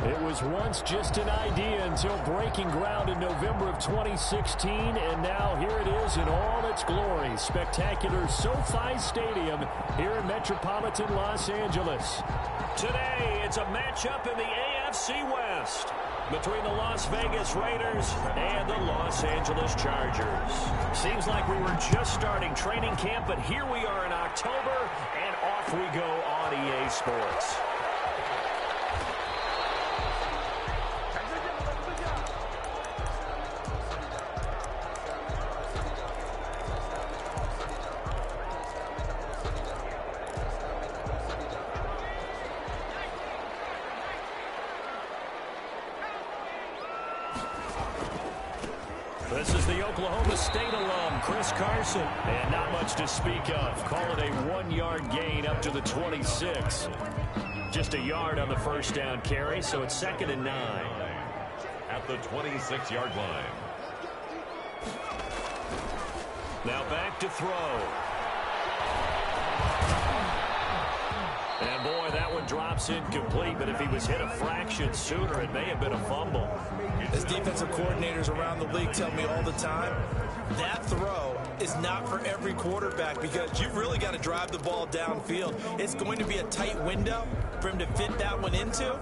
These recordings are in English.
It was once just an idea until breaking ground in November of 2016, and now here it is in all its glory. Spectacular SoFi Stadium here in metropolitan Los Angeles. Today, it's a matchup in the AFC West between the Las Vegas Raiders and the Los Angeles Chargers. Seems like we were just starting training camp, but here we are in October, and off we go on EA Sports. This is the Oklahoma State alum, Chris Carson. And not much to speak of. Call it a 1-yard gain up to the 26. Just a yard on the first down carry, so it's 2nd and 9. At the 26-yard line. Now back to throw. And boy, that one drops incomplete, but if he was hit a fraction sooner, it may have been a fumble. As defensive coordinators around the league tell me all the time, that throw is not for every quarterback because you've really got to drive the ball downfield. It's going to be a tight window for him to fit that one into.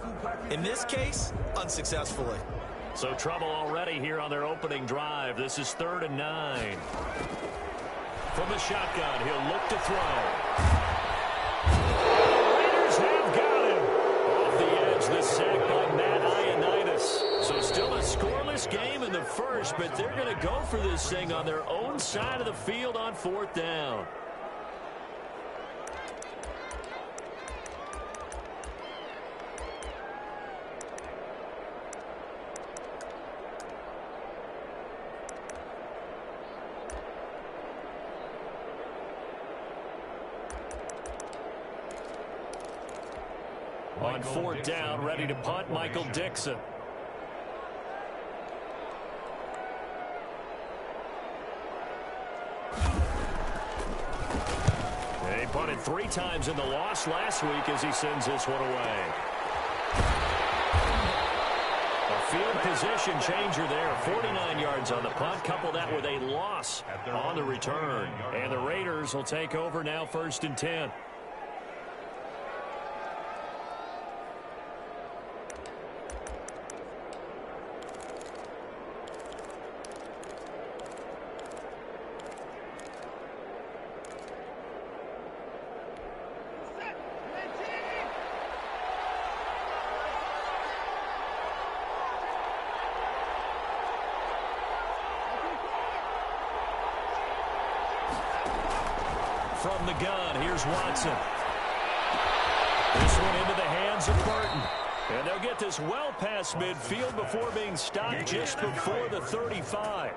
In this case, unsuccessfully. So trouble already here on their opening drive. This is 3rd and 9. From the shotgun, he'll look to throw. Have got him. Off the edge, the sack by Matt Ioannidis. So still a scoreless game in the first, but they're going to go for this thing on their own side of the field on 4th down. On 4th down, ready to punt, Michael Dixon. He punted 3 times in the loss last week as he sends this one away. A field position changer there. 49 yards on the punt. Couple that with a loss on the return. And the Raiders will take over now, 1st and 10. From the gun, here's Watson. This one into the hands of Burton. And they'll get this well past midfield before being stopped just before the 35.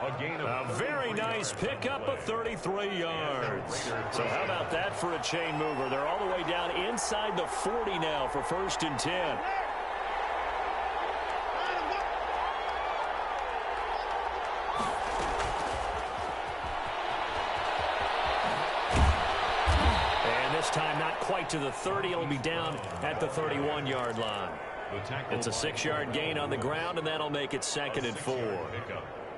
A very nice pickup of 33 yards. So how about that for a chain mover? They're all the way down inside the 40 now for 1st and 10. Time not quite to the 30. It'll be down at the 31-yard line. It's a 6-yard gain on the ground, and that'll make it 2nd and 4.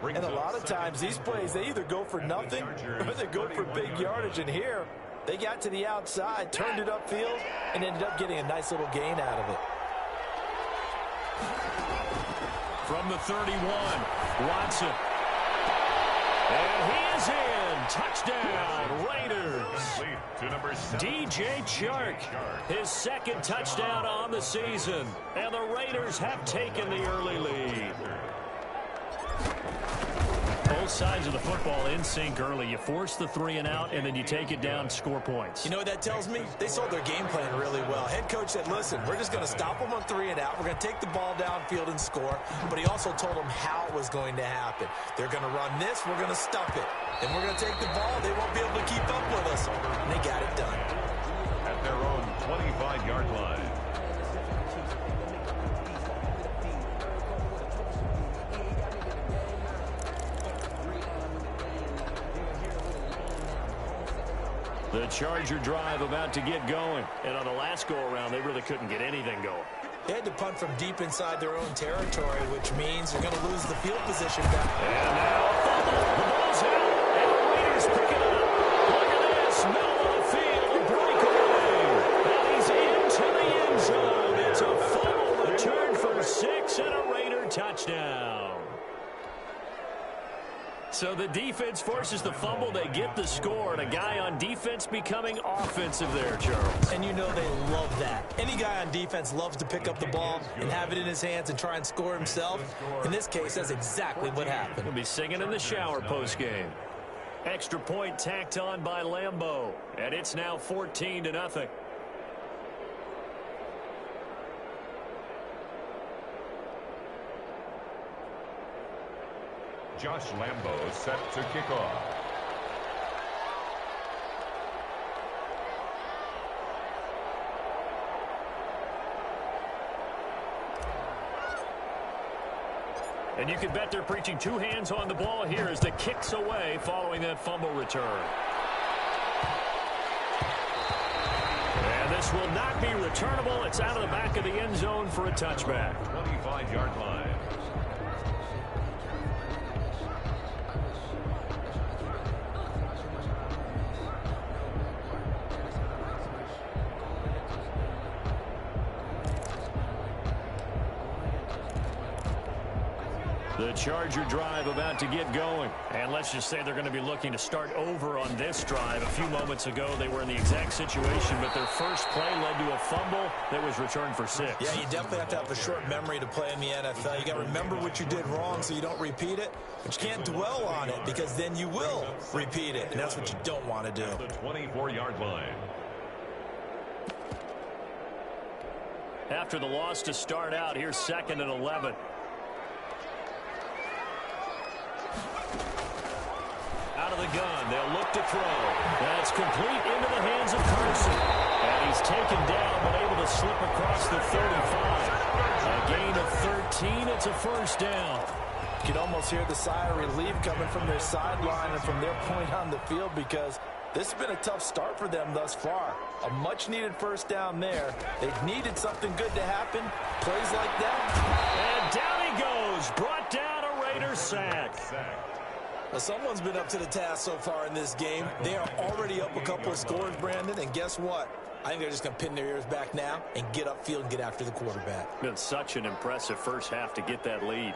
And a lot of times these plays, they either go for nothing or they go for big yardage. And here, they got to the outside, turned it upfield, and ended up getting a nice little gain out of it. From the 31, Watson. And he is in. Touchdown, Raiders. DJ Chark, his 2nd touchdown on the season. And the Raiders have taken the early lead. Both sides of the football in sync early. You force the 3 and out, and then you take it down, score points. You know what that tells me? They sold their game plan really well. Head coach said, listen, we're just going to stop them on 3 and out. We're going to take the ball downfield and score. But he also told them how it was going to happen. They're going to run this. We're going to stuff it. Then we're going to take the ball. They won't be able to keep up with us. And they got it done. At their own 25-yard line. The Charger drive about to get going. And on the last go-around, they really couldn't get anything going. They had to punt from deep inside their own territory, which means they're going to lose the field position back. And now a fumble. The ball's out, and the Raiders pick it up. Look at this, middle of the field, a breakaway. And he's into the end zone. It's a fumble return for 6 and a Raider touchdown. So the defense forces the fumble. They get the score, and a guy on defense becoming offensive there, Charles. And you know they love that. Any guy on defense loves to pick up the ball and have it in his hands and try and score himself. In this case, that's exactly what happened. He'll be singing in the shower postgame. Extra point tacked on by Lambeau, and it's now 14-0. Josh Lambeau set to kick off. And you can bet they're preaching two hands on the ball here as the kick's away following that fumble return. And this will not be returnable. It's out of the back of the end zone for a touchback. 25-yard line. The Charger drive about to get going. And let's just say they're going to be looking to start over on this drive. A few moments ago, they were in the exact situation, but their first play led to a fumble that was returned for 6. Yeah, you definitely have to have a short memory to play in the NFL. You got to remember what you did wrong so you don't repeat it, but you can't dwell on it because then you will repeat it, and that's what you don't want to do. The 24-yard line. After the loss to start out, here's 2nd and 11. Out of the gun, they'll look to throw. That's complete into the hands of Carson. And he's taken down, but able to slip across the 35. A gain of 13, it's a first down. You can almost hear the sigh of relief coming from their sideline and from their point on the field because this has been a tough start for them thus far. A much-needed first down there. They've needed something good to happen. Plays like that. And down he goes. Brought down a Raider sack. Well, someone's been up to the task so far in this game. They are already up a couple of scores, Brandon, and guess what? I think they're just going to pin their ears back now and get upfield and get after the quarterback. Been such an impressive first half to get that lead.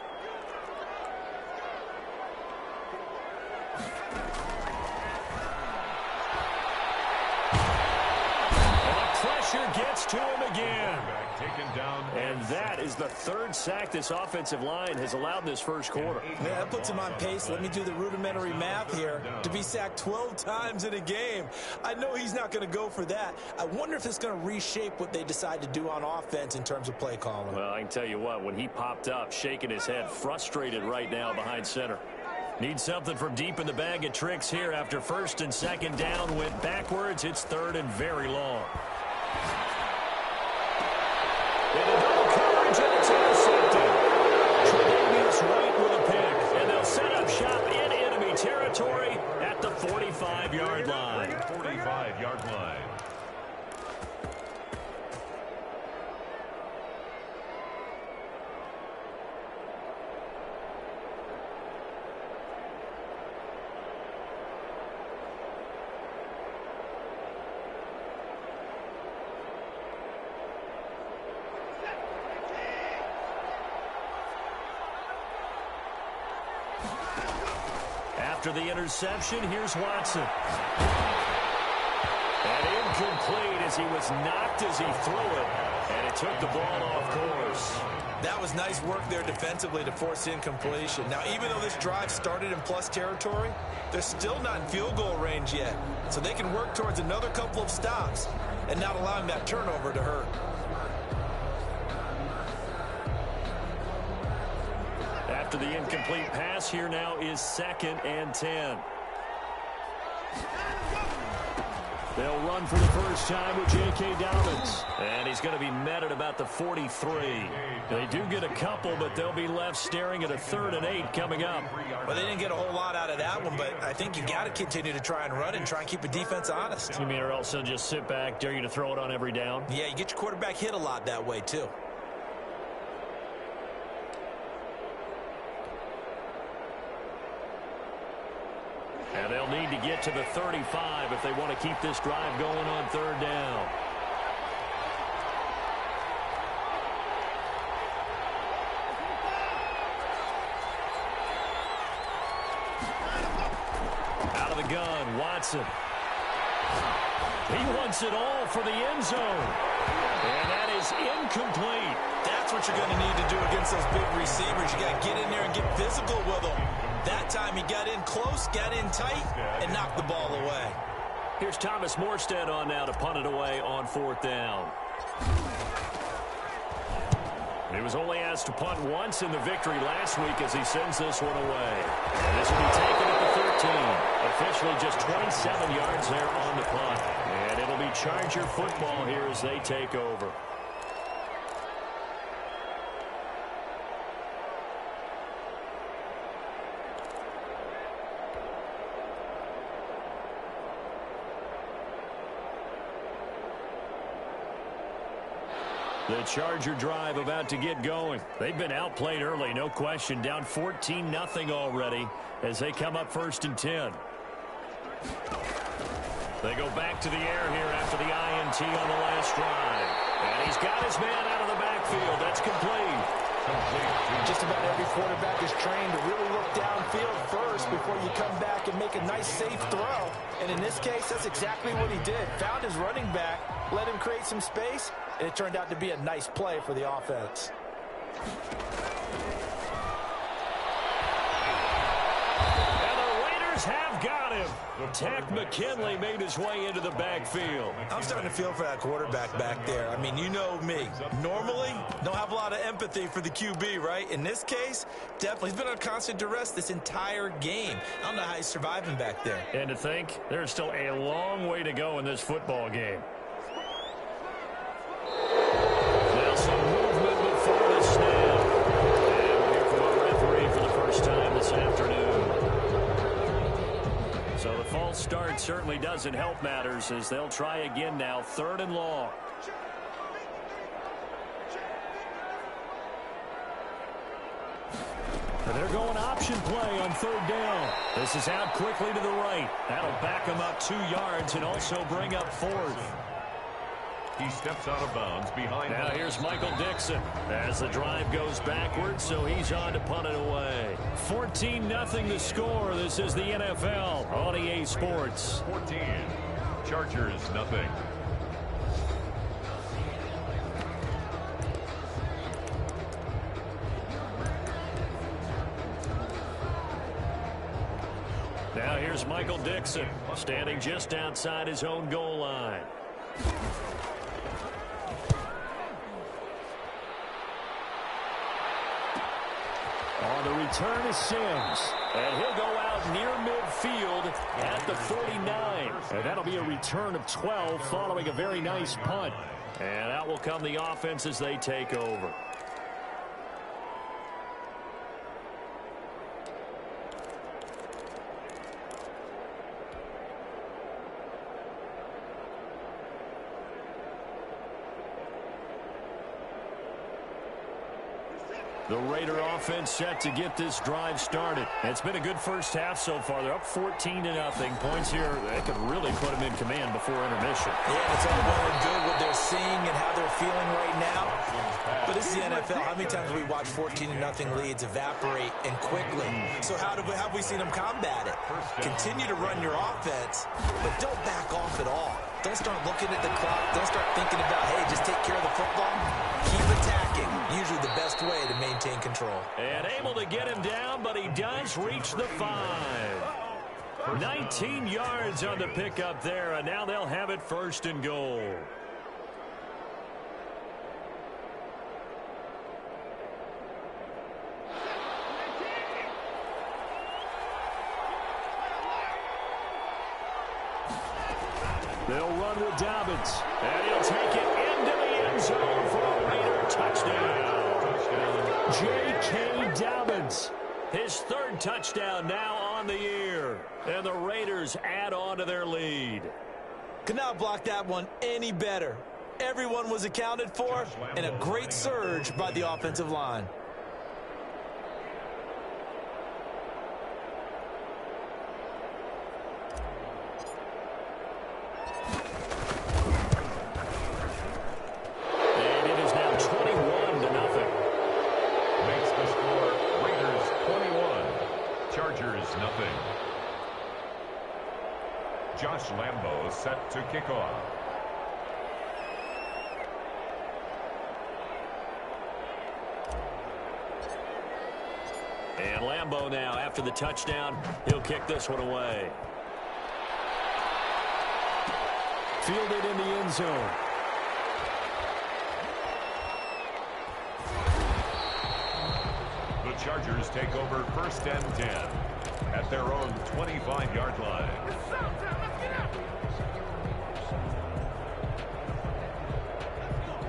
Pressure gets to him again. Taken down. And that is the 3rd sack this offensive line has allowed in this first quarter. Yeah, that puts him on pace. Let me do the rudimentary math here. To be sacked 12 times in a game. I know he's not going to go for that. I wonder if it's going to reshape what they decide to do on offense in terms of play calling. Well, I can tell you what, when he popped up, shaking his head, frustrated right now behind center. Needs something from deep in the bag of tricks here after 1st and 2nd down. Went backwards. It's 3rd and very long. Into double coverage, and it's intercepted. Tre'Davious White with a pick, and they'll set up shop in enemy territory at the 45-yard line. 45-yard line. After the interception, here's Watson. And incomplete as he was knocked as he threw it. And it took the ball off course. That was nice work there defensively to force incompletion. Now, even though this drive started in plus territory, they're still not in field goal range yet. So they can work towards another couple of stops and not allowing that turnover to hurt. After the incomplete pass, here now is 2nd and 10. They'll run for the first time with J.K. Dobbins. And he's going to be met at about the 43. They do get a couple, but they'll be left staring at a 3rd and 8 coming up. Well, they didn't get a whole lot out of that one, but I think you got to continue to try and run and try and keep the defense honest. You mean or else they'll just sit back, dare you to throw it on every down? Yeah, you get your quarterback hit a lot that way, too. get to the 35 if they want to keep this drive going on third down. Out of the gun, Watson. He wants it all for the end zone. And that is incomplete. That's what you're going to need to do against those big receivers. You got to get in there and get physical with them. That time he got in close, got in tight, and knocked the ball away. Here's Thomas Morstead on now to punt it away on fourth down. He was only asked to punt once in the victory last week as he sends this one away. And this will be taken at the 13. Officially just 27 yards there on the punt. And it'll be Charger football here as they take over. The Charger drive about to get going. They've been outplayed early, no question. Down 14-0 already as they come up 1st and 10. They go back to the air here after the INT on the last drive. And he's got his man out of the backfield. That's complete. Just about every quarterback is trained to really look downfield first before you come back and make a nice, safe throw. And in this case, that's exactly what he did. Found his running back, let him create some space, and it turned out to be a nice play for the offense. And the Raiders have got him. Takk McKinley made his way into the backfield. I'm starting to feel for that quarterback back there. I mean, you know me. Normally, don't have a lot of empathy for the QB, right? In this case, definitely. He's been on constant duress this entire game. I don't know how he's surviving back there. And to think, there's still a long way to go in this football game. Now some movement before the snap. And we'll hear from our referee for the first time this afternoon. So the false start certainly doesn't help matters as they'll try again now, 3rd and long. And they're going option play on 3rd down. This is out quickly to the right. That'll back them up 2 yards and also bring up 4th. He steps out of bounds behind. Now here's Michael Dixon as the drive goes backwards, so he's on to punt it away. 14-0 the score. This is the NFL on EA Sports. 14. Chargers, nothing. Now here's Michael Dixon standing just outside his own goal line. On the return is Sims. And he'll go out near midfield at the 49. And that'll be a return of 12 following a very nice punt. And out will come the offense as they take over. The Raider offense set to get this drive started. It's been a good first half so far. They're up 14-0. Points here, they could really put them in command before intermission. Yeah, it's all well and good what they're seeing and how they're feeling right now. But this is the NFL. How many times have we watched 14-0 leads evaporate and quickly? So how have we seen them combat it? Continue to run your offense, but don't back off at all. Don't start looking at the clock. Don't start thinking about, hey, just take care of the football. Keep attacking. Usually the best way to maintain control. And able to get him down, but he does reach the 5. 19 yards on the pickup there, and now they'll have it 1st and goal. They'll run with Dobbins, and he'll take it into the end zone for a Raider touchdown. J.K. Dobbins, his 3rd touchdown now on the year, and the Raiders add on to their lead. Could not block that one any better. Everyone was accounted for, and a great surge by the offensive line. to kick off. And Lambeau now, after the touchdown, he'll kick this one away. Fielded in the end zone. The Chargers take over 1st and 10 at their own 25-yard line.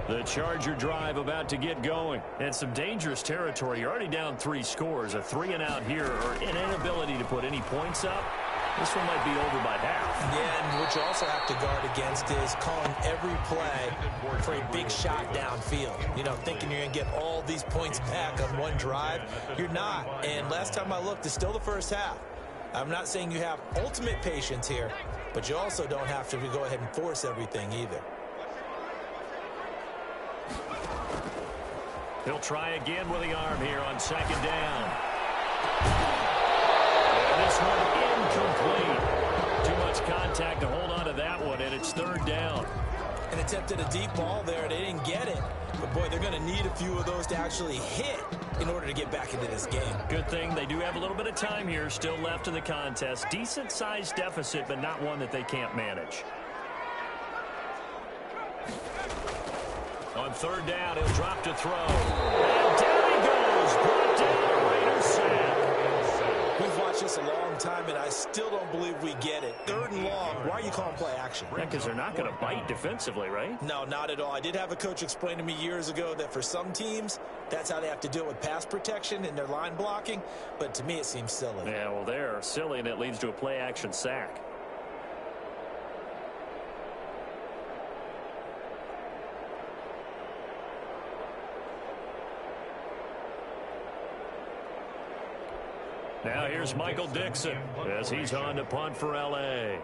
The Charger drive about to get going. And some dangerous territory. You're already down 3 scores. A 3-and-out here, or an inability to put any points up. This one might be over by half. Yeah, and what you also have to guard against is calling every play for a big shot downfield. You know, thinking you're going to get all these points back on one drive. You're not. And last time I looked, it's still the first half. I'm not saying you have ultimate patience here, but you also don't have to go ahead and force everything either. He'll try again with the arm here on 2nd down. And this one incomplete. Too much contact to hold on to that one, and it's 3rd down. And attempted a deep ball there. They didn't get it. But, boy, they're going to need a few of those to actually hit in order to get back into this game. Good thing they do have a little bit of time here still left in the contest. Decent-sized deficit, but not one that they can't manage. On 3rd down, he'll drop to throw. And down he goes. Brought down, Raiders sack. We've watched this a long time, and I still don't believe we get it. 3rd and long. Why are you calling play action? Yeah, because they're not going to bite defensively, right? No, not at all. I did have a coach explain to me years ago that for some teams, that's how they have to deal with pass protection and their line blocking. But to me, it seems silly. Yeah, well, they're silly, and it leads to a play action sack. Now here's Michael Dixon as he's on to punt for L.A.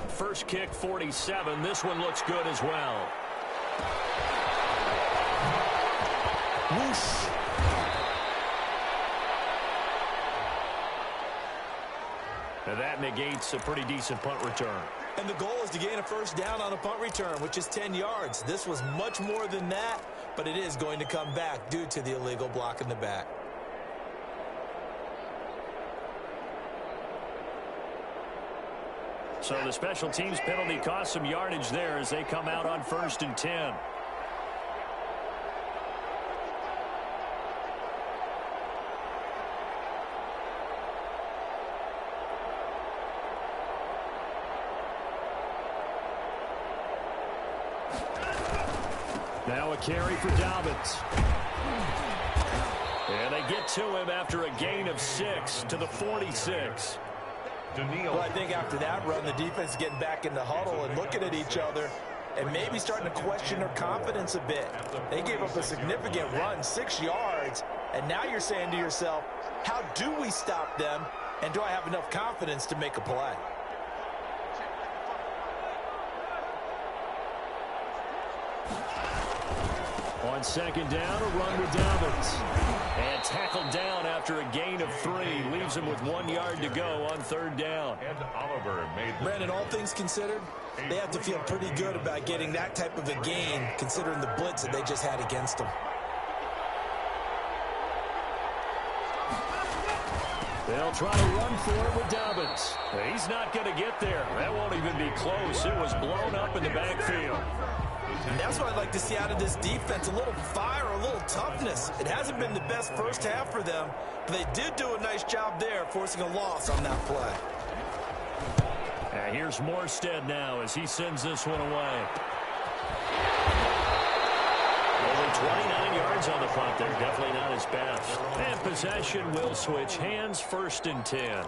First kick, 47. This one looks good as well. Whoosh. And that negates a pretty decent punt return. And the goal is to gain a 1st down on a punt return, which is 10 yards. This was much more than that, but it is going to come back due to the illegal block in the back. So the special teams penalty cost some yardage there as they come out on 1st and 10. Now a carry for Dobbins. And they get to him after a gain of 6 to the 46. Well, I think after that run, the defense is getting back in the huddle and looking at each other and maybe starting to question their confidence a bit. They gave up a significant run, 6 yards, and now you're saying to yourself, how do we stop them, and do I have enough confidence to make a play? On 2nd down, a run with Dobbins. And tackled down after a gain of 3. Leaves him with 1 yard to go on 3rd down. And Oliver made the... Brandon, all things considered, they have to feel pretty good about getting that type of a gain, considering the blitz that they just had against them. They'll try to run for it with Dobbins. He's not going to get there. That won't even be close. It was blown up in the backfield. And that's what I'd like to see out of this defense, a little fire, a little toughness. It hasn't been the best first half for them, but they did do a nice job there, forcing a loss on that play. And here's Morstead now as he sends this one away. Only 29 yards on the punt there. Definitely not his best. And possession will switch hands, 1st and 10.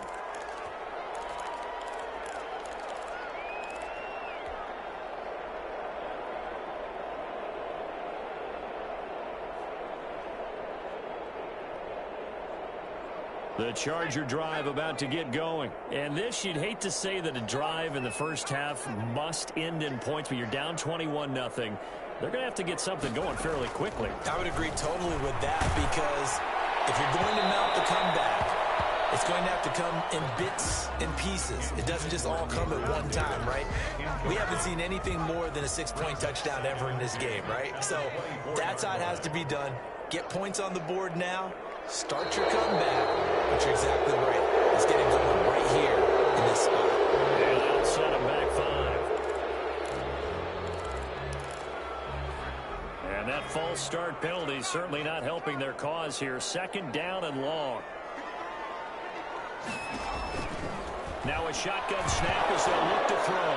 The Charger drive about to get going. And this, you'd hate to say that a drive in the first half must end in points, but you're down 21-0. They're going to have to get something going fairly quickly. I would agree totally with that, because if you're going to mount the comeback, it's going to have to come in bits and pieces. It doesn't just all come at one time, right? We haven't seen anything more than a 6-point touchdown ever in this game, right? So that's how it has to be done. Get points on the board now. Start your comeback. But you're exactly right. Let's get it going right here in this spot. And they'll set them back 5. And that false start penalty certainly not helping their cause here. 2nd down and long. Now a shotgun snap as they'll look to throw.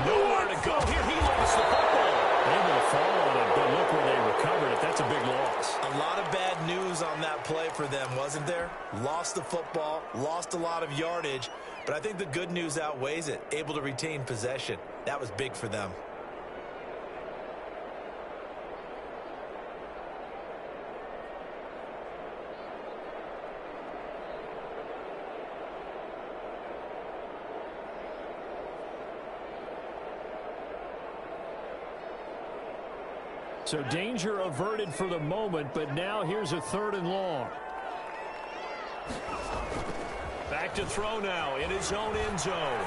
Nowhere to go. Here he lost the football. Able to fall on it, but look where they recovered it. That's a big loss. A lot of bad news on that play for them, wasn't there? Lost the football, lost a lot of yardage, but I think the good news outweighs it. Able to retain possession. That was big for them. So danger averted for the moment, but now here's a 3rd and long. Back to throw now in his own end zone.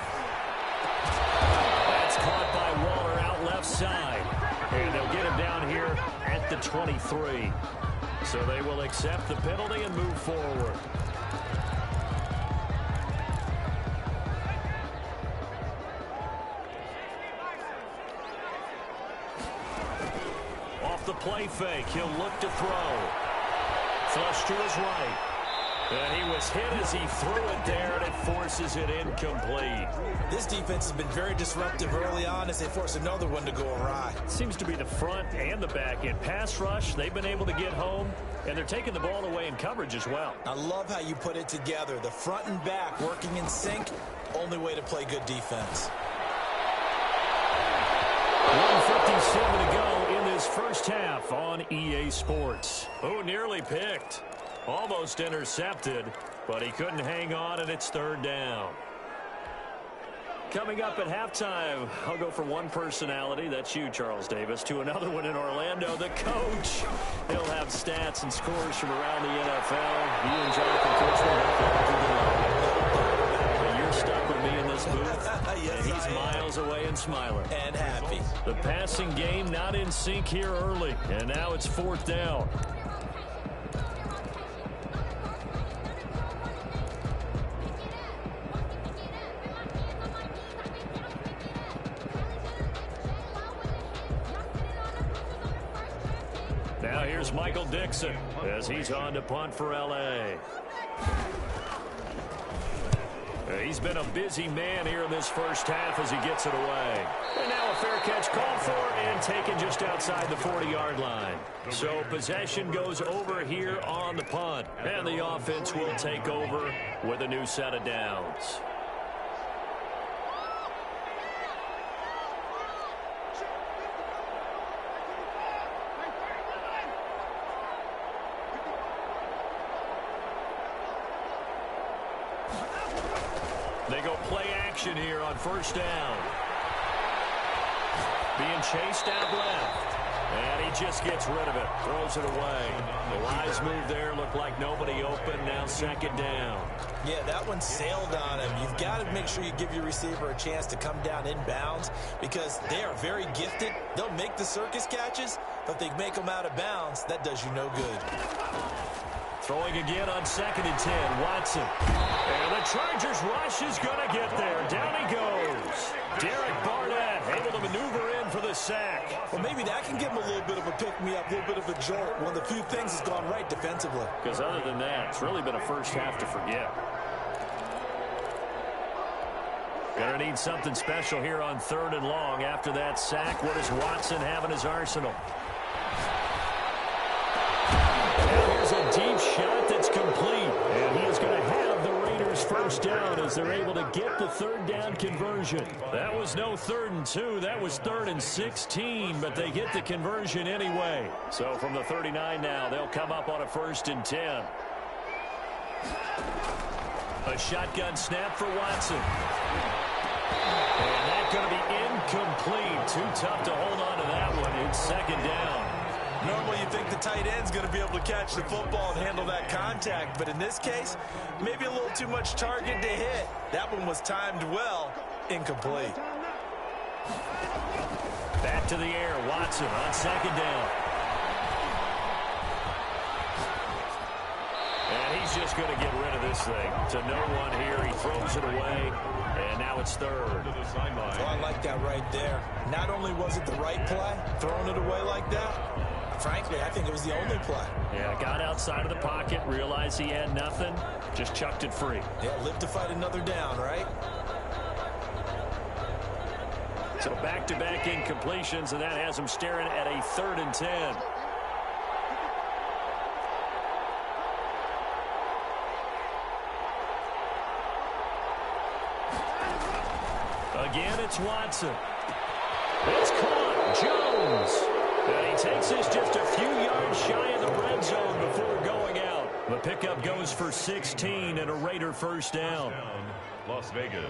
That's caught by Waller out left side. And they'll get him down here at the 23. So they will accept the penalty and move forward. The play fake. He'll look to throw. Flush to his right. And he was hit as he threw it there, and it forces it incomplete. This defense has been very disruptive early on as they force another one to go awry. Seems to be the front and the back end. Pass rush, they've been able to get home, and they're taking the ball away in coverage as well. I love how you put it together. The front and back working in sync, only way to play good defense. 1:57 to go in this first half on EA Sports. Oh, nearly picked. Almost intercepted, but he couldn't hang on, and it's 3rd down. Coming up at halftime, I'll go from one personality, that's you, Charles Davis, to another one in Orlando, the coach. He'll have stats and scores from around the NFL. You and Jonathan Coachman, you're stuck with me in this booth. Yes, and he's miles away and smiling. And happy. The passing game not in sync here early, and now it's 4th down. Now here's Michael Dixon as he's on to punt for L.A. He's been a busy man here in this first half as he gets it away. And now a fair catch called for and taken just outside the 40-yard line. So possession goes over here on the punt. And the offense will take over with a new set of downs. They go play action here on 1st down. Being chased out left. And he just gets rid of it. Throws it away. The wise move there. Looked like nobody open. Now 2nd down. Yeah, that one sailed on him. You've got to make sure you give your receiver a chance to come down inbounds because they are very gifted. They'll make the circus catches, but if they make them out of bounds, that does you no good. Throwing again on 2nd and 10. Watson. And the Chargers rush is going to get there. Down he goes. Derek Barnett able to maneuver in for the sack. Well, maybe that can give him a little bit of a pick-me-up, a little bit of a jolt. One of the few things that's gone right defensively. Because other than that, it's really been a first half to forget. Going to need something special here on 3rd and long. After that sack, what does Watson have in his arsenal? Now here's a deep shot that's complete. And he is going to have the Raiders' first down as they're able to get the 3rd down conversion. That was no 3rd and 2. That was 3rd and 16, but they get the conversion anyway. So from the 39 now, they'll come up on a 1st and 10. A shotgun snap for Watson. And that's going to be incomplete. Too tough to hold on to that one. It's second down. Normally you think the tight end's going to be able to catch the football and handle that contact, but in this case, maybe a little too much target to hit. That one was timed well. Incomplete. Back to the air. Watson on second down. And he's just going to get rid of this thing. To no one here. He throws it away. And now it's third. Oh, I like that right there. Not only was it the right play, throwing it away like that, frankly, I think it was the only play. Yeah, got outside of the pocket, realized he had nothing, just chucked it free. Yeah, live to fight another down, right? So back-to-back incompletions, and that has him staring at a 3rd and 10. Again, it's Watson. It's caught. Jones. And he takes this just a few yards shy of the red zone before going out. The pickup goes for 16 and a Raider first down. Las Vegas.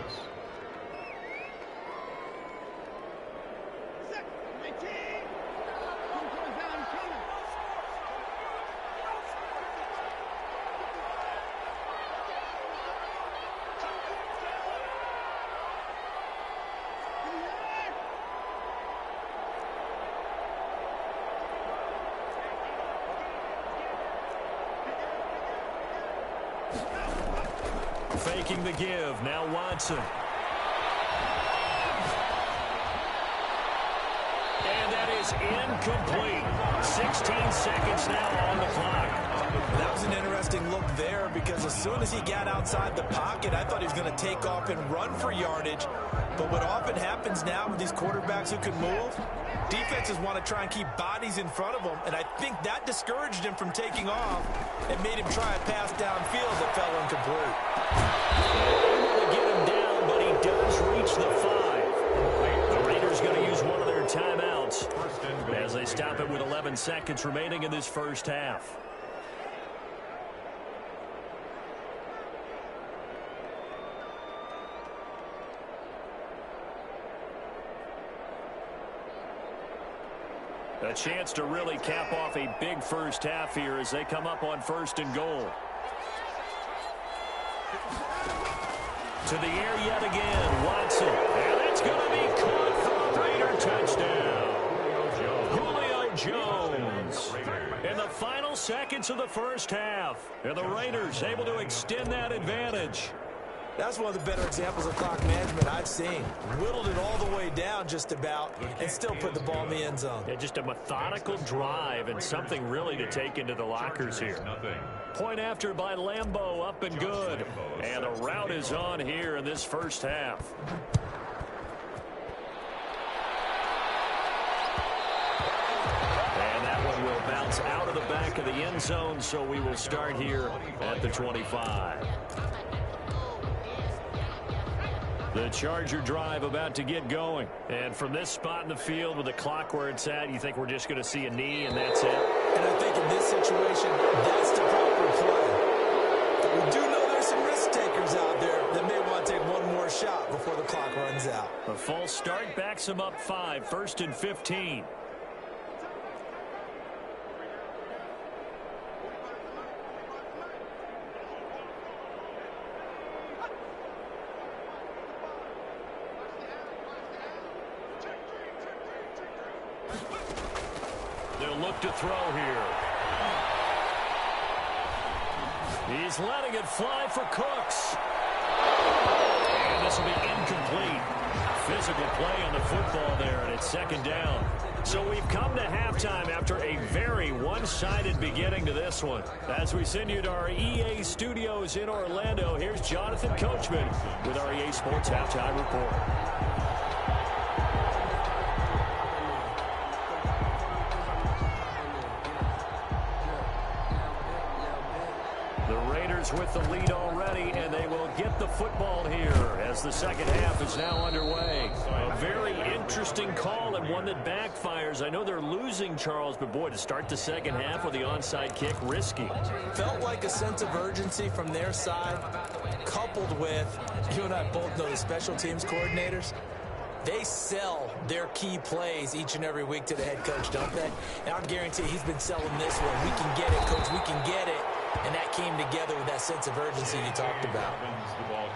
Faking the give. Now Watson. And that is incomplete. 16 seconds now on the clock. That was an interesting look there because as soon as he got outside the pocket, I thought he was going to take off and run for yardage. But what often happens now with these quarterbacks who can move, defenses want to try and keep bodies in front of them, and I think that discouraged him from taking off and made him try a pass downfield that fell incomplete. Able to get him down, but he does reach the 5. The Raiders going to use one of their timeouts as they stop it with 11 seconds remaining in this first half. A chance to really cap off a big first half here as they come up on 1st and goal. To the air yet again, Watson. And that's going to be caught for a Raider touchdown. Julio Jones. In the final seconds of the first half. And the Raiders able to extend that advantage. That's one of the better examples of clock management I've seen. Whittled it all the way down just about and still put the ball in the end zone. Yeah, just a methodical drive and something really to take into the lockers here. Point after by Lambeau, up and good. And the route is on here in this first half. And that one will bounce out of the back of the end zone, so we will start here at the 25. The Charger drive about to get going. And from this spot in the field with the clock where it's at, you think we're just going to see a knee and that's it? And I think in this situation, that's the proper play. But we do know there's some risk takers out there that may want to take one more shot before the clock runs out. A false start backs them up 5, 1st and 15. They'll look to throw here. He's letting it fly for Cooks. And this will be incomplete. Physical play on the football there, and it's 2nd down. So we've come to halftime after a very one-sided beginning to this one. As we send you to our EA studios in Orlando, here's Jonathan Coachman with our EA Sports Halftime Report. Chargers with the lead already, and they will get the football here as the second half is now underway. A very interesting call and one that backfires. I know they're losing, Charles, but boy, to start the second half with the onside kick, risky. Felt like a sense of urgency from their side, coupled with, you and I both know the special teams coordinators. They sell their key plays each and every week to the head coach, don't they? And I guarantee he's been selling this one. We can get it, coach. We can get it. And that came together with that sense of urgency you talked about.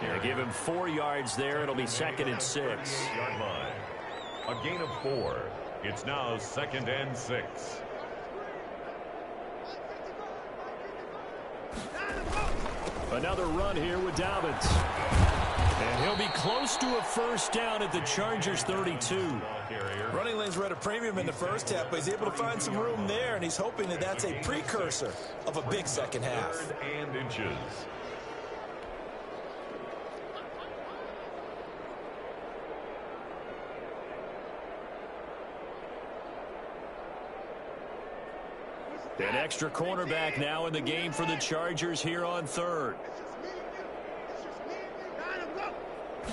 Yeah, give him 4 yards there. It'll be 2nd and 6. Yard line. A gain of 4. It's now 2nd and 6. Another run here with Dobbins. And he'll be close to a first down at the Chargers 32. Running lanes were at a premium in the first half, but he's able to find some room there, and he's hoping that that's a precursor of a big second half. 3rd and inches. An extra cornerback now in the game for the Chargers here on 3rd.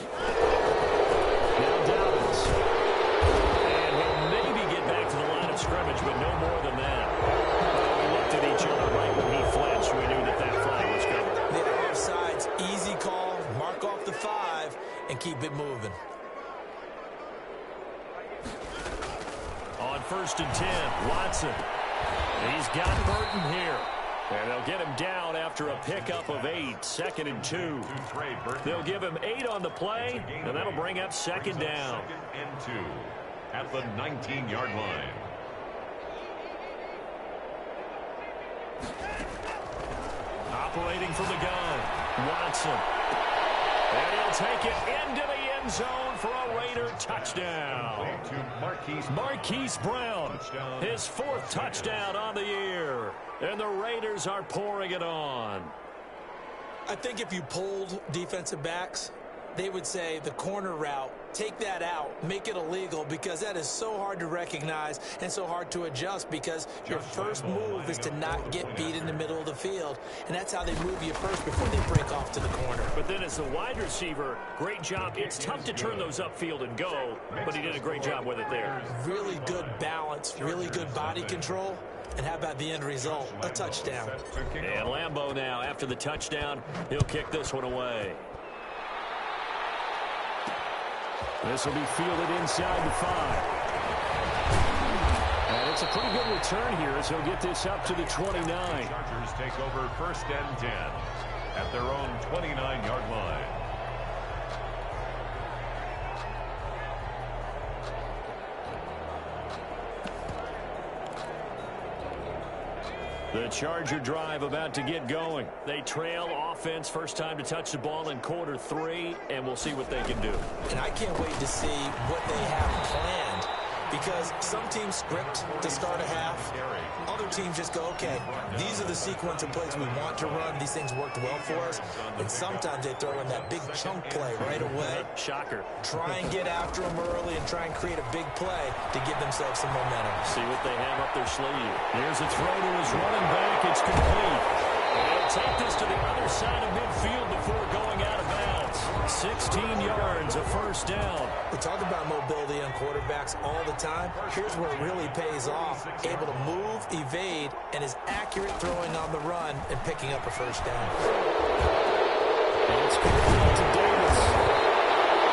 Now Dobbins. And he'll maybe get back to the line of scrimmage, but no more than that. We looked at each other right when he flinched. We knew that that flag was coming. Yeah, offsides, easy call, mark off the 5, and keep it moving. On 1st and 10, Watson. He's got Burton here. And they'll get him down after a pickup of 8, 2nd and 2. They'll give him 8 on the play, and that'll bring up 2nd down. 2nd and 2 at the 19-yard line. Operating from the gun, Watson. And he'll take it into the end zone for a Raider touchdown. To Marquise Brown, his 4th touchdown on the year. And the Raiders are pouring it on. I think if you polled defensive backs, they would say the corner route, take that out, make it illegal, because that is so hard to recognize and so hard to adjust, because your first move is to not get beat in the middle of the field, and that's how they move you first before they break off to the corner. But then as the wide receiver, great job. It's tough to turn those upfield and go, but he did a great job with it there. Really good balance, really good body control. And how about the end result? A touchdown. And Lambeau now, after the touchdown, he'll kick this one away. This will be fielded inside the 5. And it's a pretty good return here as he'll get this up to the 29. Chargers take over 1st and 10 at their own 29-yard line. The Charger drive about to get going. They trail offense, first time to touch the ball in quarter 3, and we'll see what they can do. And I can't wait to see what they have planned, because some teams script to start a half. Other teams just go, okay, these are the sequence of plays we want to run. These things worked well for us. And sometimes they throw in that big chunk play right away. Shocker. Try and get after them early and try and create a big play to give themselves some momentum. See what they have up their sleeve. Here's a throw to his running back. It's complete. And he'll take this to the other side of midfield before going out of bounds. 16 yards, a first down. We talk about mobility on quarterbacks all the time. Here's where it really pays off. Able to move, evade, and is accurate throwing on the run and picking up a first down. And it's complete to Davis.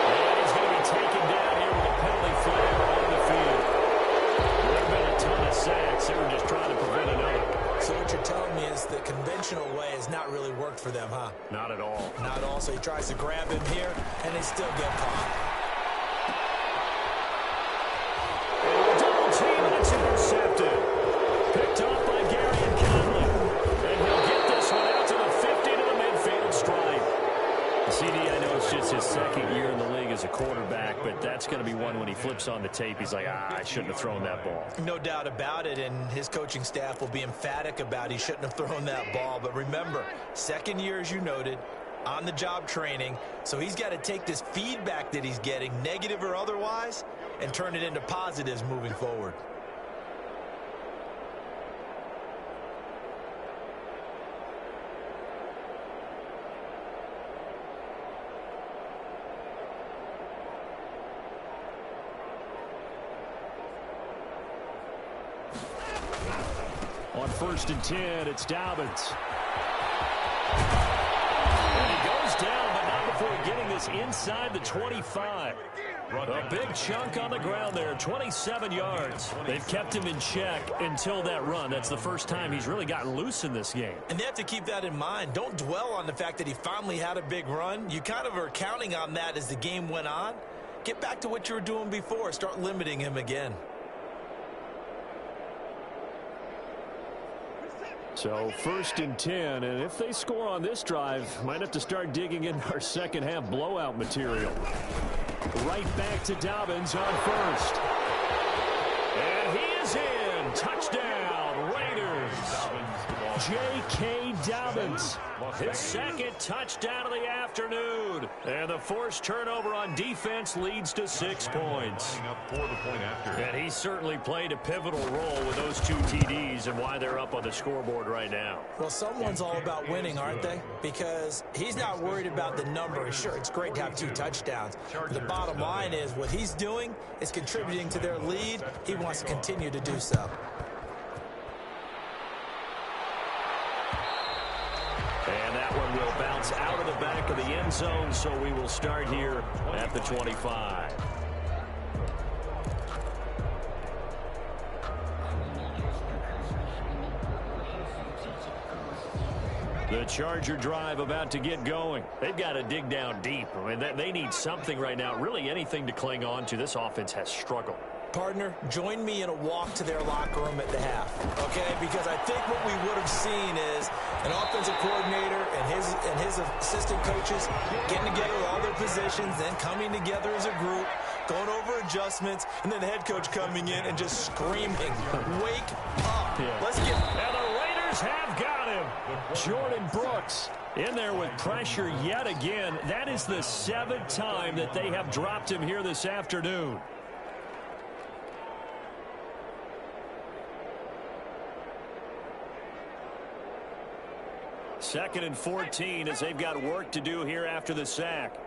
And he's going to be taken down here with a penalty flag on the field. There have been a ton of sacks. They were just trying to prevent another. So what you're telling me is the conventional way has not really worked for them, huh? Not at all. Not at all. So he tries to grab him here, and they still get caught. Double team, and it's intercepted. Picked off by Gary and Conley. And he'll get this one out to the 50 to the midfield stripe. CD, I know it's just his 2nd year in the league as a quarterback, but that's going to be one when he flips on the tape. He's like, I shouldn't have thrown that ball. No doubt about it, and his coaching staff will be emphatic about he shouldn't have thrown that ball. But remember, 2nd year, as you noted, on-the-job training, so he's got to take this feedback that he's getting, negative or otherwise, and turn it into positives moving forward. On 1st and 10, it's Dobbins. And he goes down, but not before getting this inside the 25. A big chunk on the ground there, 27 yards. They've kept him in check until that run. That's the first time he's really gotten loose in this game. And they have to keep that in mind. Don't dwell on the fact that he finally had a big run. You kind of are counting on that as the game went on. Get back to what you were doing before. Start limiting him again. So 1st and 10, and if they score on this drive, might have to start digging into our second half blowout material. Right back to Dobbins on 1st. And he is in. Touchdown, Raiders. J.K. Dobbins, his second touchdown of the afternoon. And the forced turnover on defense leads to 6 points. And he certainly played a pivotal role with those 2 TDs and why they're up on the scoreboard right now. Well, someone's all about winning, aren't they? Because he's not worried about the number. Sure, it's great to have 2 touchdowns. But the bottom line is what he's doing is contributing to their lead. He wants to continue to do so. And that one will bounce out of the back of the end zone, so we will start here at the 25. The Charger drive about to get going. They've got to dig down deep. I mean, they need something right now, really anything to cling on to. This offense has struggled. Partner, join me in a walk to their locker room at the half, okay? Because I think what we would have seen is an offensive coordinator and his assistant coaches getting together with all their positions, then coming together as a group, going over adjustments, and then the head coach coming in and just screaming, wake up. Yeah. Let's get... Now the Raiders have got him. Jordan Brooks in there with pressure yet again. That is the 7th time that they have dropped him here this afternoon. Second and 14 as they've got work to do here after the sack.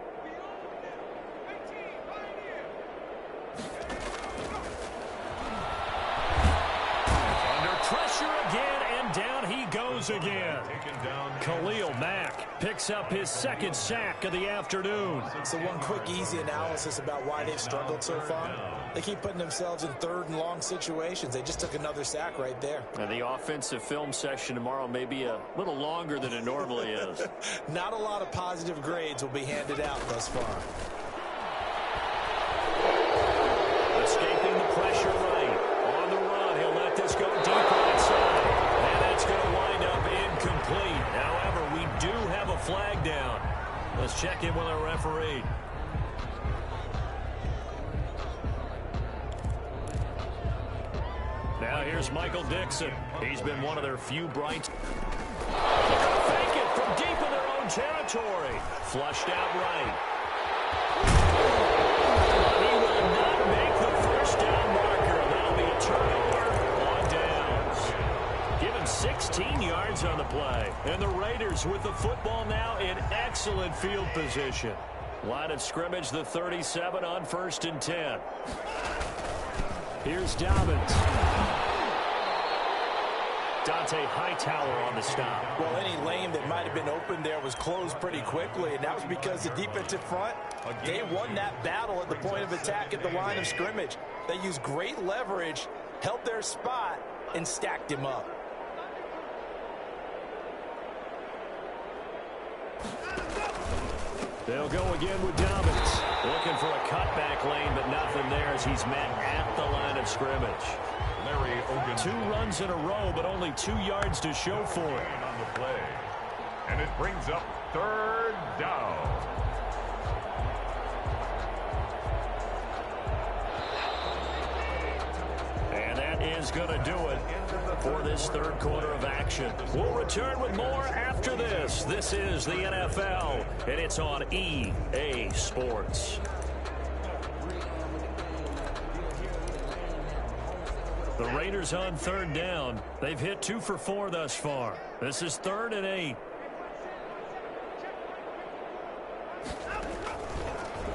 Under pressure again, and down he goes again. Khalil Mack picks up his 2nd sack of the afternoon. So one quick, easy analysis about why they've struggled so far. They keep putting themselves in 3rd and long situations. They just took another sack right there. And the offensive film session tomorrow may be a little longer than it normally is. Not a lot of positive grades will be handed out thus far. Escaping the pressure right. On the run, he'll let this go deep outside. And that's going to wind up incomplete. However, we do have a flag down. Let's check in with our referee. Now here's Michael Dixon. He's been one of their few bright. Fake it from deep in their own territory. Flushed out right. He will not make the first down marker. That'll be a turnover on downs. Give him 16 yards on the play. And the Raiders with the football now in excellent field position. Line of scrimmage, the 37 on 1st and 10. Here's Dobbins. Dante Hightower on the stop. Well, any lane that might have been open there was closed pretty quickly, and that was because the defensive front, they won that battle at the point of attack at the line of scrimmage. They used great leverage, held their spot, and stacked him up. They'll go again with Dobbins. Looking for a cutback lane, but nothing there as he's met at the line of scrimmage. Larry Ogun. 2 runs in a row, but only 2 yards to show for it. On the play. And it brings up 3rd down. And that is going to do it for this 3rd quarter of action. We'll return with more after this. This is the NFL, and it's on EA Sports. The Raiders on 3rd down. They've hit 2 for 4 thus far. This is 3rd and 8.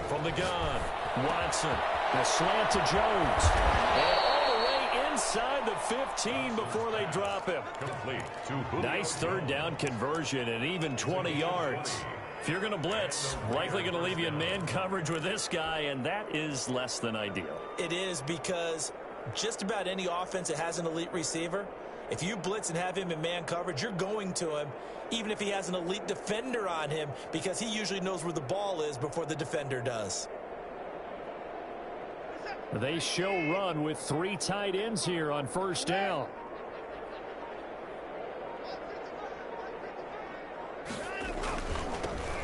From the gun, Watson. A slant to Jones. And all the way inside the 15 before they drop him. Complete to Julio. Nice third down conversion and even 20 yards. If you're going to blitz, likely going to leave you in man coverage with this guy, and that is less than ideal. It is, because just about any offense that has an elite receiver, if you blitz and have him in man coverage, you're going to him, even if he has an elite defender on him, because he usually knows where the ball is before the defender does. They show run with 3 tight ends here on first down.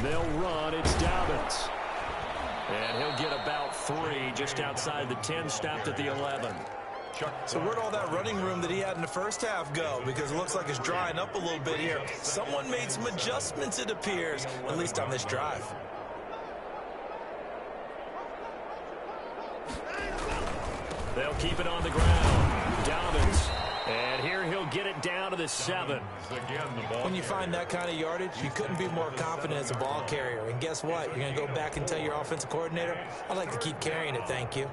They'll run. It's Dobbins. And he'll get about 3 just outside the 10, stopped at the 11. So where'd all that running room that he had in the first half go? Because it looks like it's drying up a little bit here. Someone made some adjustments, it appears, at least on this drive. They'll keep it on the ground. Dobbins. And here he'll get it down to the 7. When you find that kind of yardage, you couldn't be more confident as a ball carrier. And guess what? You're going to go back and tell your offensive coordinator, I'd like to keep carrying it, thank you.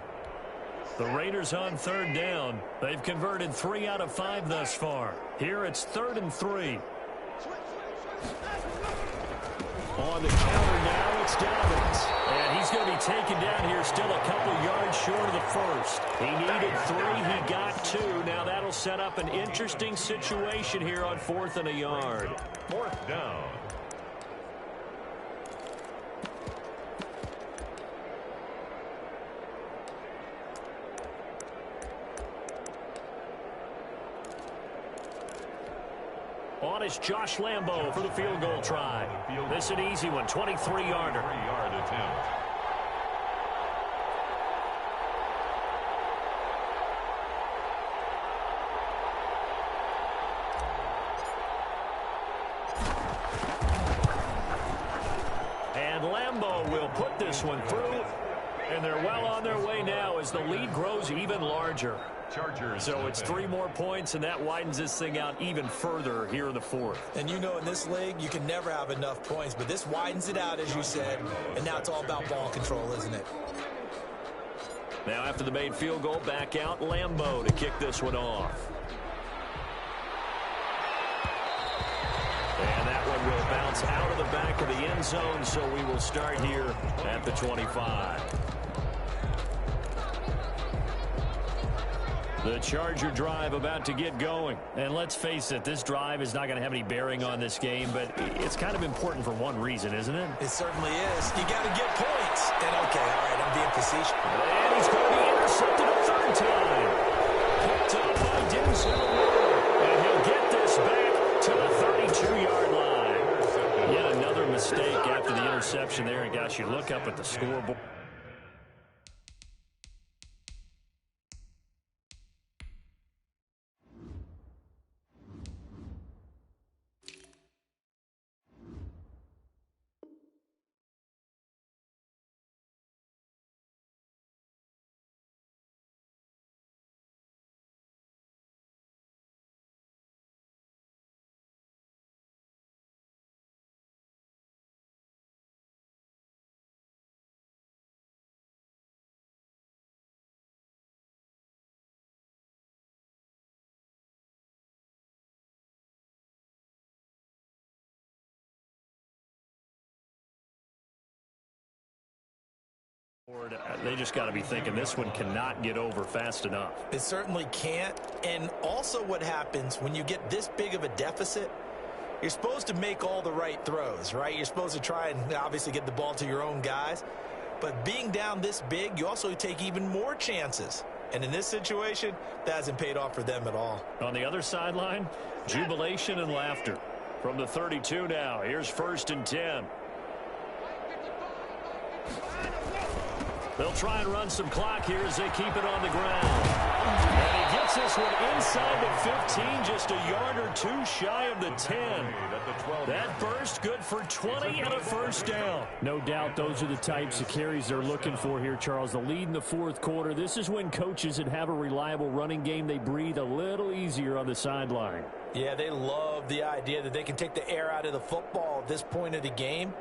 The Raiders on third down. They've converted 3 out of 5 thus far. Here it's 3rd and 3. On the counter now, it's Dobbins. And he's going to be taken down here, still a couple yards short of the first. He needed 3, he got 2. Now that'll set up an interesting situation here on 4th and a yard. 4th down. On is Josh Lambo for the field goal try. This an easy one, 23-yarder. 3-yard attempt. And Lambo will put this one through. And they're well on their way now as the lead grows even larger. Chargers. So it's 3 more points, and that widens this thing out even further here in the 4th. And you know, in this league, you can never have enough points, but this widens it out, as you said, and now it's all about ball control, isn't it? Now after the made field goal, back out Lambo to kick this one off. And that one will bounce out of the back of the end zone, so we will start here at the 25. The Charger drive about to get going. And let's face it, this drive is not going to have any bearing on this game, but it's kind of important for one reason, isn't it? It certainly is. You got to get points. And okay, all right, I'm being facetious. And he's going to be intercepted a 3rd time. Picked up by Denzel Ward. And he'll get this back to the 32-yard line. Yet another mistake after the interception there. And gosh, you look up at the scoreboard. They just got to be thinking this one cannot get over fast enough. It certainly can't. And also what happens when you get this big of a deficit, you're supposed to make all the right throws, right? You're supposed to try and obviously get the ball to your own guys. But being down this big, you also take even more chances. And in this situation, that hasn't paid off for them at all. On the other sideline, jubilation and laughter. From the 32 now, here's 1st and 10. They'll try and run some clock here as they keep it on the ground. And he gets this one inside the 15, just a yard or 2 shy of the 10. That burst good for 20 and a 1st down. No doubt those are the types of carries they're looking for here, Charles. The lead in the 4th quarter. This is when coaches that have a reliable running game, they breathe a little easier on the sideline. Yeah, they love the idea that they can take the air out of the football at this point of the game.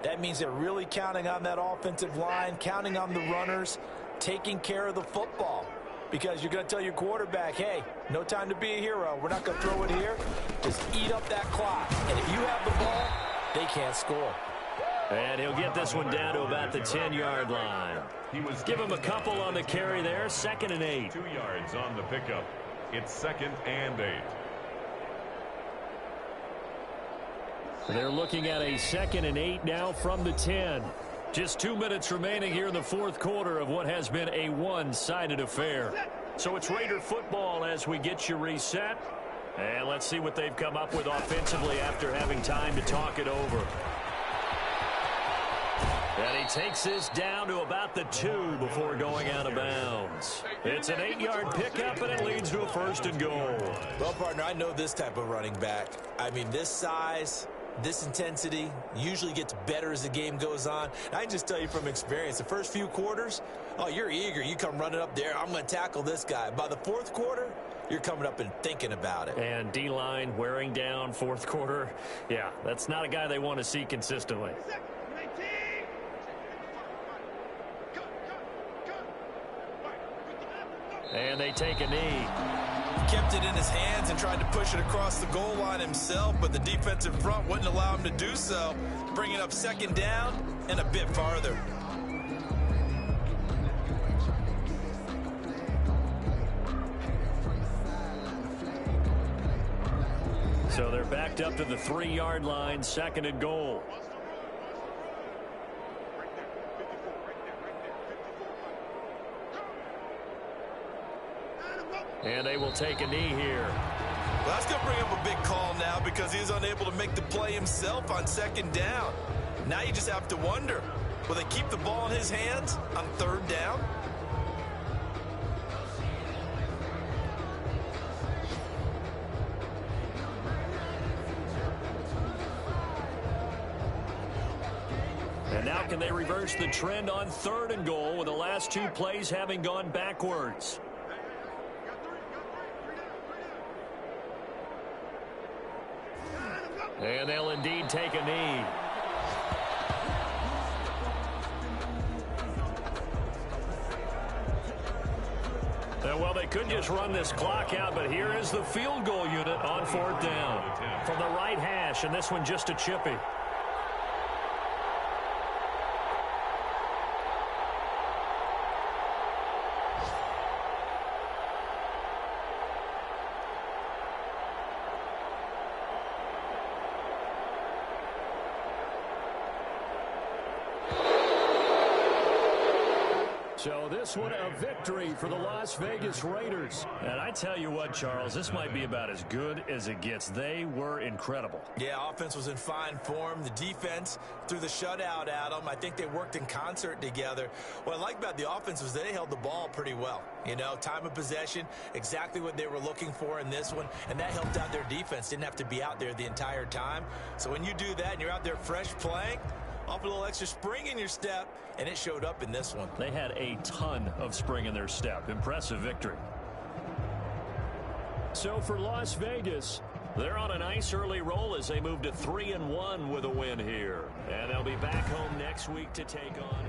That means they're really counting on that offensive line, counting on the runners, taking care of the football. because you're going to tell your quarterback, hey, no time to be a hero. We're not going to throw it here. Just eat up that clock. And if you have the ball, they can't score. And he'll get this one down to about the 10-yard line. Give him a couple on the carry there. 2nd and 8. 2 yards on the pickup. It's 2nd and 8. They're looking at a 2nd and 8 now from the 10. Just 2 minutes remaining here in the fourth quarter of what has been a one-sided affair. So it's Raider football as we get you reset. And let's see what they've come up with offensively after having time to talk it over. And he takes this down to about the 2 before going out of bounds. It's an 8-yard pickup, and it leads to a 1st and goal. Well, partner, I know this type of running back. I mean, this size, this intensity usually gets better as the game goes on. I can just tell you from experience, the first few quarters, oh, you're eager. You come running up there, I'm going to tackle this guy. By the fourth quarter, you're coming up and thinking about it. And D-line wearing down fourth quarter. Yeah, that's not a guy they want to see consistently. And they take a knee. He kept it in his hands and tried to push it across the goal line himself, but the defensive front wouldn't allow him to do so, bringing up 2nd down and a bit farther. So they're backed up to the 3-yard line, 2nd and goal. And they will take a knee here. Well, that's going to bring up a big call now because he's unable to make the play himself on 2nd down. Now you just have to wonder, will they keep the ball in his hands on 3rd down? And now can they reverse the trend on 3rd and goal with the last 2 plays having gone backwards? And they'll indeed take a knee. Well, they could just run this clock out, but here is the field goal unit on 4th down. From the right hash, and this one just a chippy. So this one a victory for the Las Vegas Raiders. And I tell you what, Charles, this might be about as good as it gets. They were incredible. Yeah, offense was in fine form. The defense threw the shutout at them. I think they worked in concert together. What I like about the offense was they held the ball pretty well. You know, time of possession, exactly what they were looking for in this one. And that helped out their defense. Didn't have to be out there the entire time. So when you do that and you're out there fresh playing, off a little extra spring in your step, and it showed up in this one. They had a ton of spring in their step. Impressive victory. So for Las Vegas, they're on a nice early roll as they move to 3-1 with a win here. And they'll be back home next week to take on